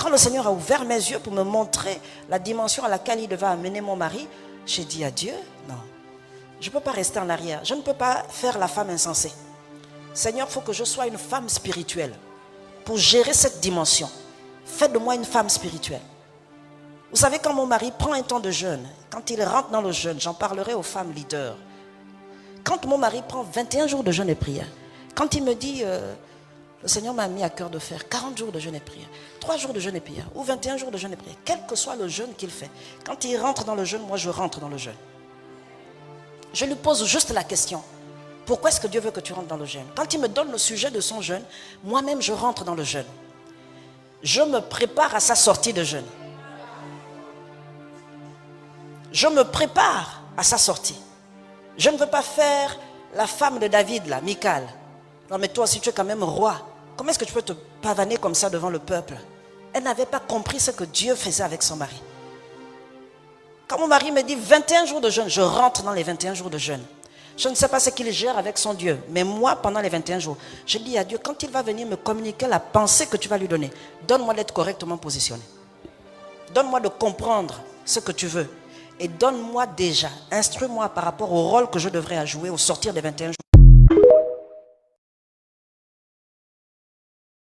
Quand le Seigneur a ouvert mes yeux pour me montrer la dimension à laquelle il devait amener mon mari, j'ai dit à Dieu, non, je ne peux pas rester en arrière. Je ne peux pas faire la femme insensée. Seigneur, il faut que je sois une femme spirituelle pour gérer cette dimension. Fais de moi une femme spirituelle. Vous savez, quand mon mari prend un temps de jeûne, quand il rentre dans le jeûne, j'en parlerai aux femmes leaders. Quand mon mari prend 21 jours de jeûne et prière, quand il me dit, le Seigneur m'a mis à cœur de faire 40 jours de jeûne et prière, 3 jours de jeûne et prière, ou 21 jours de jeûne et prière, quel que soit le jeûne qu'il fait, quand il rentre dans le jeûne, moi je rentre dans le jeûne. Je lui pose juste la question, pourquoi est-ce que Dieu veut que tu rentres dans le jeûne? Quand il me donne le sujet de son jeûne, moi-même je rentre dans le jeûne. Je me prépare à sa sortie de jeûne. Je me prépare à sa sortie. Je ne veux pas faire la femme de David, là, Michal. Non mais toi aussi tu es quand même roi. Comment est-ce que tu peux te pavaner comme ça devant le peuple? Elle n'avait pas compris ce que Dieu faisait avec son mari. Quand mon mari me dit 21 jours de jeûne, je rentre dans les 21 jours de jeûne. Je ne sais pas ce qu'il gère avec son Dieu. Mais moi, pendant les 21 jours, je dis à Dieu, quand il va venir me communiquer la pensée que tu vas lui donner, donne-moi d'être correctement positionné. Donne-moi de comprendre ce que tu veux. Et donne-moi déjà, instruis-moi par rapport au rôle que je devrais jouer au sortir des 21 jours